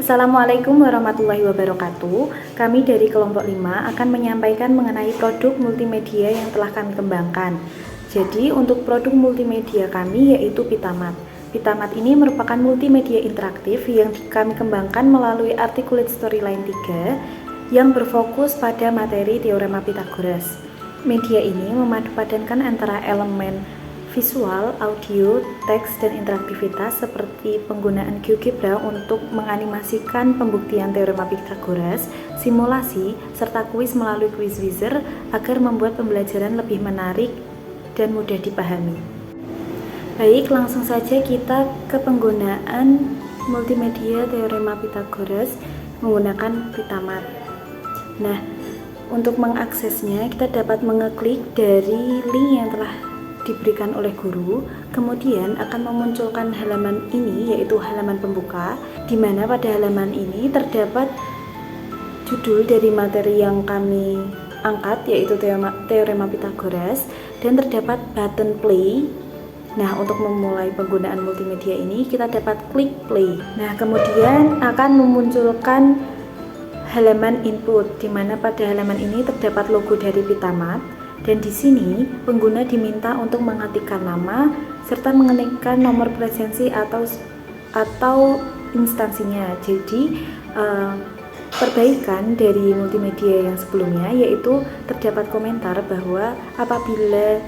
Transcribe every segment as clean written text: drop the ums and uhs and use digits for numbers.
Assalamualaikum warahmatullahi wabarakatuh. Kami dari kelompok 5 akan menyampaikan mengenai produk multimedia yang telah kami kembangkan. Jadi untuk produk multimedia kami yaitu Pitamat. Pitamat ini merupakan multimedia interaktif yang kami kembangkan melalui Articulate Storyline 3 yang berfokus pada materi teorema Pythagoras. Media ini memadupadankan antara elemen visual, audio, teks, dan interaktivitas seperti penggunaan GeoGebra untuk menganimasikan pembuktian teorema Pythagoras, simulasi, serta kuis melalui Quizizzer agar membuat pembelajaran lebih menarik dan mudah dipahami. Baik, langsung saja kita ke penggunaan multimedia teorema Pythagoras menggunakan Pitamat. Nah, untuk mengaksesnya kita dapat mengeklik dari link yang telah diberikan oleh guru, kemudian akan memunculkan halaman ini yaitu halaman pembuka, di mana pada halaman ini terdapat judul dari materi yang kami angkat yaitu teorema Pythagoras dan terdapat button play. Nah, untuk memulai penggunaan multimedia ini kita dapat klik play. Nah, kemudian akan memunculkan halaman input, di mana pada halaman ini terdapat logo dari Pitamat. Dan di sini pengguna diminta untuk mengetikkan nama serta mengetikkan nomor presensi atau instansinya. Jadi perbaikan dari multimedia yang sebelumnya yaitu terdapat komentar bahwa apabila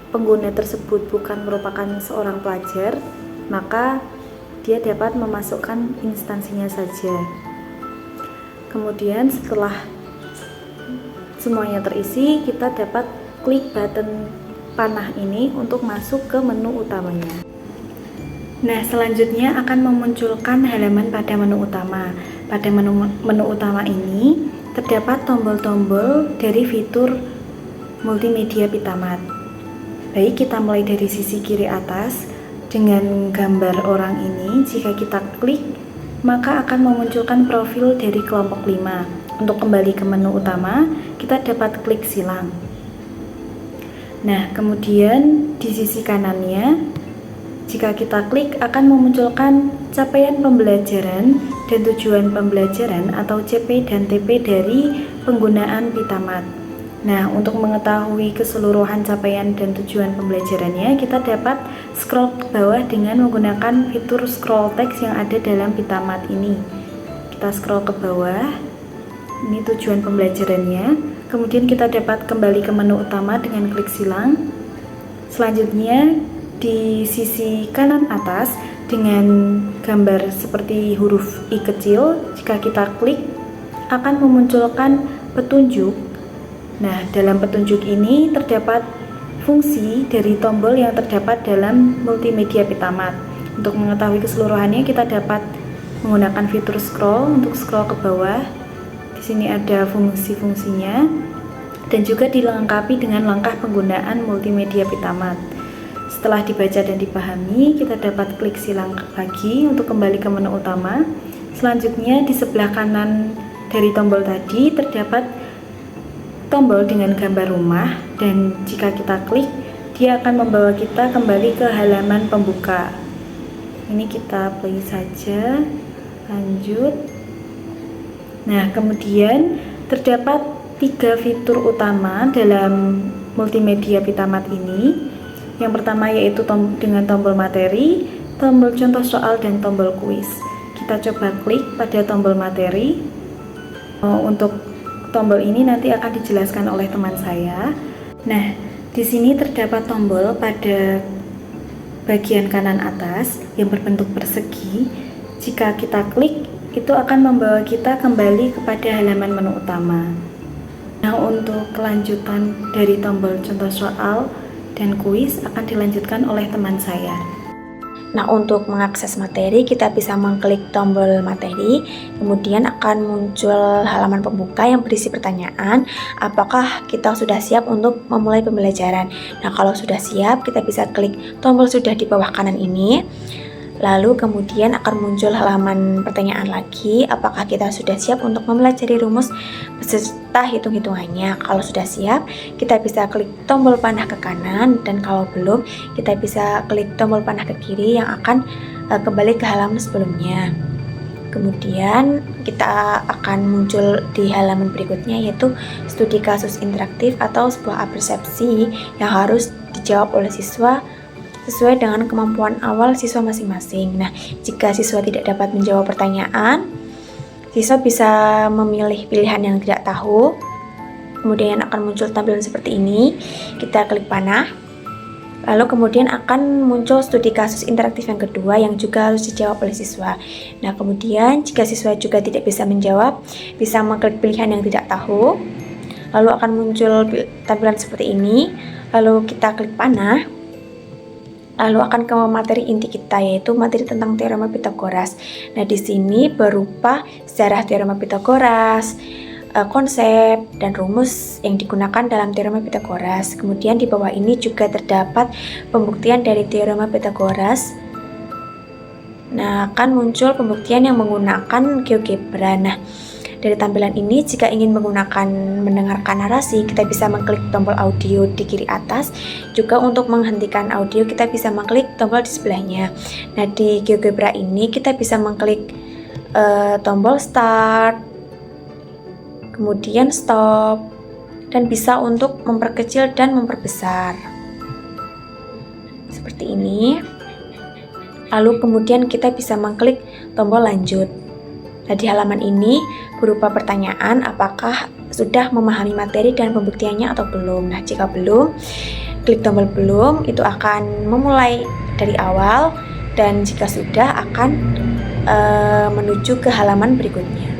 pengguna tersebut bukan merupakan seorang pelajar, maka dia dapat memasukkan instansinya saja. Kemudian setelah semuanya terisi, kita dapat klik button panah ini untuk masuk ke menu utamanya. Nah, selanjutnya akan memunculkan halaman pada menu utama. Pada menu utama ini terdapat tombol-tombol dari fitur multimedia Pitamat. Baik, kita mulai dari sisi kiri atas dengan gambar orang ini. Jika kita klik, maka akan memunculkan profil dari kelompok 5. Untuk kembali ke menu utama, kita dapat klik silang. Nah, kemudian di sisi kanannya, jika kita klik akan memunculkan capaian pembelajaran dan tujuan pembelajaran atau CP dan TP dari penggunaan Pitamat. Nah, untuk mengetahui keseluruhan capaian dan tujuan pembelajarannya, kita dapat scroll ke bawah dengan menggunakan fitur scroll text yang ada dalam Pitamat ini. Kita scroll ke bawah. Ini tujuan pembelajarannya. Kemudian kita dapat kembali ke menu utama dengan klik silang. Selanjutnya di sisi kanan atas dengan gambar seperti huruf I kecil, jika kita klik akan memunculkan petunjuk. Nah, dalam petunjuk ini terdapat fungsi dari tombol yang terdapat dalam multimedia Pitamat. Untuk mengetahui keseluruhannya, kita dapat menggunakan fitur scroll untuk scroll ke bawah. Di sini ada fungsi-fungsinya dan juga dilengkapi dengan langkah penggunaan multimedia Pitamat. Setelah dibaca dan dipahami, kita dapat klik silang lagi untuk kembali ke menu utama. Selanjutnya di sebelah kanan dari tombol tadi terdapat tombol dengan gambar rumah, dan jika kita klik, dia akan membawa kita kembali ke halaman pembuka. Ini kita play saja, lanjut. Nah, kemudian terdapat 3 fitur utama dalam multimedia Pitamat ini. Yang pertama yaitu dengan tombol materi, tombol contoh soal, dan tombol kuis. Kita coba klik pada tombol materi. Untuk tombol ini nanti akan dijelaskan oleh teman saya. Nah, di sini terdapat tombol pada bagian kanan atas yang berbentuk persegi. Jika kita klik, itu akan membawa kita kembali kepada halaman menu utama. Nah, untuk kelanjutan dari tombol contoh soal dan kuis akan dilanjutkan oleh teman saya. Nah, untuk mengakses materi, kita bisa mengklik tombol materi, kemudian akan muncul halaman pembuka yang berisi pertanyaan, apakah kita sudah siap untuk memulai pembelajaran. Nah, kalau sudah siap, kita bisa klik tombol sudah di bawah kanan ini. Lalu kemudian akan muncul halaman pertanyaan lagi, apakah kita sudah siap untuk mempelajari rumus beserta hitung-hitungannya. Kalau sudah siap, kita bisa klik tombol panah ke kanan, dan kalau belum, kita bisa klik tombol panah ke kiri yang akan kembali ke halaman sebelumnya. Kemudian kita akan muncul di halaman berikutnya, yaitu studi kasus interaktif atau sebuah persepsi yang harus dijawab oleh siswa sesuai dengan kemampuan awal siswa masing-masing. Nah, jika siswa tidak dapat menjawab pertanyaan, siswa bisa memilih pilihan yang tidak tahu. Kemudian akan muncul tampilan seperti ini. Kita klik panah. Lalu kemudian akan muncul studi kasus interaktif yang kedua yang juga harus dijawab oleh siswa. Nah, kemudian jika siswa juga tidak bisa menjawab, bisa mengklik pilihan yang tidak tahu. Lalu akan muncul tampilan seperti ini. Lalu kita klik panah. Lalu akan ke materi inti kita, yaitu materi tentang teorema Pythagoras. Nah, di sini berupa sejarah teorema Pythagoras, konsep dan rumus yang digunakan dalam teorema Pythagoras. Kemudian di bawah ini juga terdapat pembuktian dari teorema Pythagoras. Nah, akan muncul pembuktian yang menggunakan GeoGebra. Nah, dari tampilan ini, jika ingin mendengarkan narasi, kita bisa mengklik tombol audio di kiri atas. Juga untuk menghentikan audio, kita bisa mengklik tombol di sebelahnya. Nah, di GeoGebra ini kita bisa mengklik tombol start, kemudian stop, dan bisa untuk memperkecil dan memperbesar. Seperti ini. Lalu kemudian kita bisa mengklik tombol lanjut. Nah, di halaman ini berupa pertanyaan apakah sudah memahami materi dan pembuktiannya atau belum. Nah, jika belum, klik tombol belum, itu akan memulai dari awal, dan jika sudah akan menuju ke halaman berikutnya.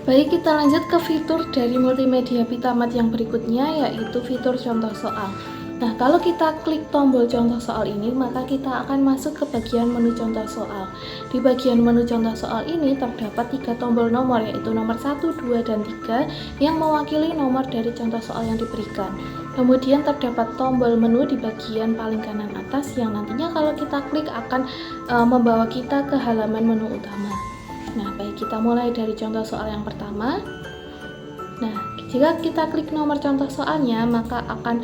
Baik, kita lanjut ke fitur dari multimedia Pitamat yang berikutnya, yaitu fitur contoh soal. Nah, kalau kita klik tombol contoh soal ini, maka kita akan masuk ke bagian menu contoh soal. Di bagian menu contoh soal ini terdapat 3 tombol nomor, yaitu nomor 1, 2, dan 3 yang mewakili nomor dari contoh soal yang diberikan. Kemudian terdapat tombol menu di bagian paling kanan atas yang nantinya kalau kita klik akan membawa kita ke halaman menu utama. Nah, baik, kita mulai dari contoh soal yang pertama. Nah, jika kita klik nomor contoh soalnya, maka akan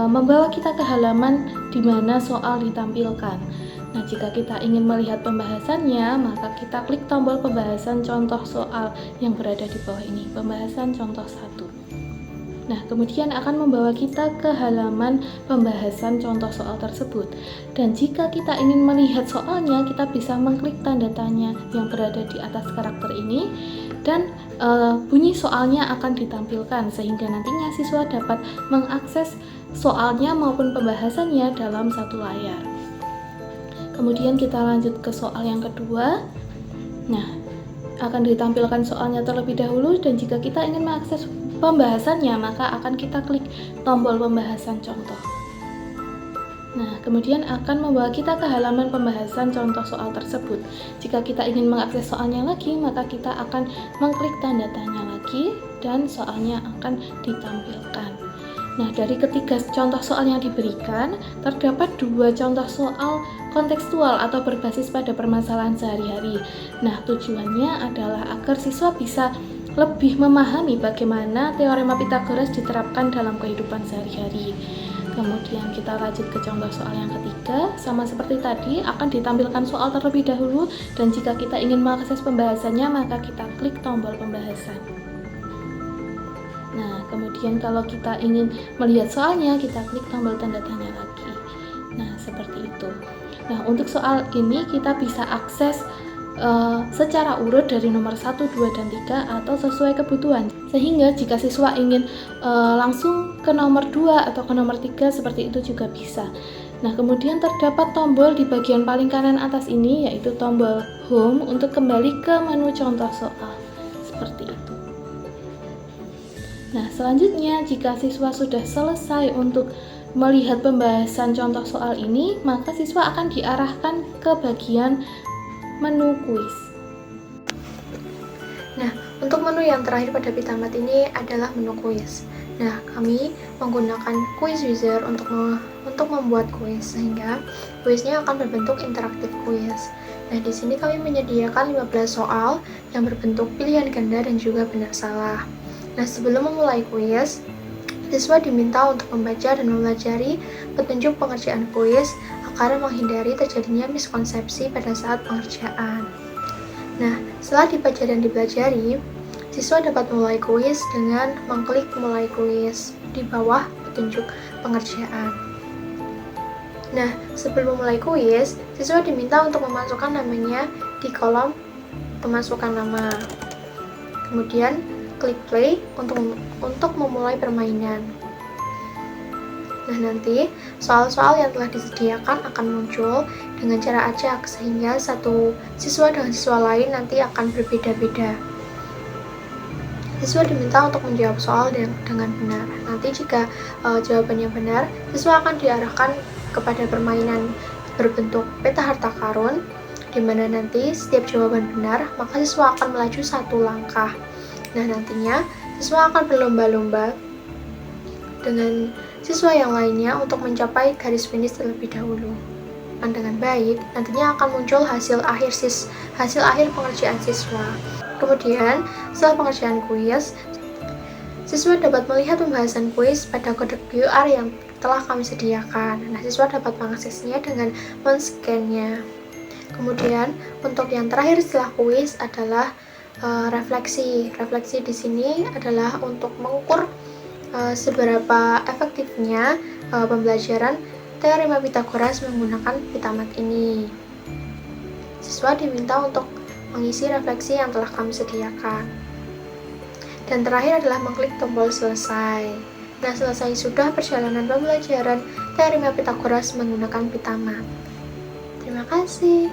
membawa kita ke halaman di mana soal ditampilkan. Nah, jika kita ingin melihat pembahasannya, maka kita klik tombol pembahasan contoh soal yang berada di bawah ini, pembahasan contoh 1. Nah, kemudian akan membawa kita ke halaman pembahasan contoh soal tersebut. Dan jika kita ingin melihat soalnya, kita bisa mengklik tanda tanya yang berada di atas karakter ini, dan bunyi soalnya akan ditampilkan, sehingga nantinya siswa dapat mengakses soalnya maupun pembahasannya dalam satu layar. Kemudian kita lanjut ke soal yang kedua. Nah, akan ditampilkan soalnya terlebih dahulu, dan jika kita ingin mengakses pembahasannya, maka akan kita klik tombol pembahasan contoh. Nah, kemudian akan membawa kita ke halaman pembahasan contoh soal tersebut. Jika kita ingin mengakses soalnya lagi, maka kita akan mengklik tanda tanya lagi, dan soalnya akan ditampilkan. Nah, dari ketiga contoh soal yang diberikan, terdapat 2 contoh soal kontekstual atau berbasis pada permasalahan sehari-hari. Nah, tujuannya adalah agar siswa bisa lebih memahami bagaimana teorema Pythagoras diterapkan dalam kehidupan sehari-hari. Kemudian kita lanjut ke contoh soal yang ketiga. Sama seperti tadi, akan ditampilkan soal terlebih dahulu, dan jika kita ingin mengakses pembahasannya, maka kita klik tombol pembahasan. Nah, kemudian kalau kita ingin melihat soalnya, kita klik tombol tanda tanya lagi. Nah, seperti itu. Nah, untuk soal ini kita bisa akses secara urut dari nomor 1, 2, dan 3 atau sesuai kebutuhan, sehingga jika siswa ingin langsung ke nomor 2 atau ke nomor 3 seperti itu juga bisa. Nah, kemudian terdapat tombol di bagian paling kanan atas ini, yaitu tombol home untuk kembali ke menu contoh soal seperti itu. Nah, selanjutnya jika siswa sudah selesai untuk melihat pembahasan contoh soal ini, maka siswa akan diarahkan ke bagian menu kuis. Nah, untuk menu yang terakhir pada Pitamat ini adalah menu kuis. Nah, kami menggunakan quiz user untuk membuat kuis, sehingga kuisnya akan berbentuk interaktif kuis. Nah, di sini kami menyediakan 15 soal yang berbentuk pilihan ganda dan juga benar salah. Nah, sebelum memulai kuis, siswa diminta untuk membaca dan mempelajari petunjuk pengerjaan kuis karena menghindari terjadinya miskonsepsi pada saat pengerjaan. Nah, setelah dibaca dan dipelajari, siswa dapat mulai kuis dengan mengklik mulai kuis di bawah petunjuk pengerjaan. Nah, sebelum memulai kuis, siswa diminta untuk memasukkan namanya di kolom pemasukkan nama. Kemudian, klik play untuk memulai permainan. Nah, nanti soal-soal yang telah disediakan akan muncul dengan cara acak, sehingga satu siswa dengan siswa lain nanti akan berbeda-beda. Siswa diminta untuk menjawab soal dengan benar. Nanti jika jawabannya benar, siswa akan diarahkan kepada permainan berbentuk peta harta karun, di mana nanti setiap jawaban benar, maka siswa akan melaju satu langkah. Nah, nantinya siswa akan berlomba-lomba dengan siswa yang lainnya untuk mencapai garis finish terlebih dahulu. Dan dengan baik, nantinya akan muncul hasil akhir pengerjaan siswa. Kemudian, setelah pengerjaan kuis, siswa dapat melihat pembahasan kuis pada kode QR yang telah kami sediakan. Nah, siswa dapat mengaksesnya dengan men-scan-nya. Kemudian, untuk yang terakhir setelah kuis adalah refleksi. Refleksi di sini adalah untuk mengukur seberapa efektifnya pembelajaran teorema Pitagoras menggunakan Pitamat ini. Siswa diminta untuk mengisi refleksi yang telah kami sediakan. Dan terakhir adalah mengklik tombol selesai. Nah, selesai sudah perjalanan pembelajaran teorema Pitagoras menggunakan Pitamat. Terima kasih.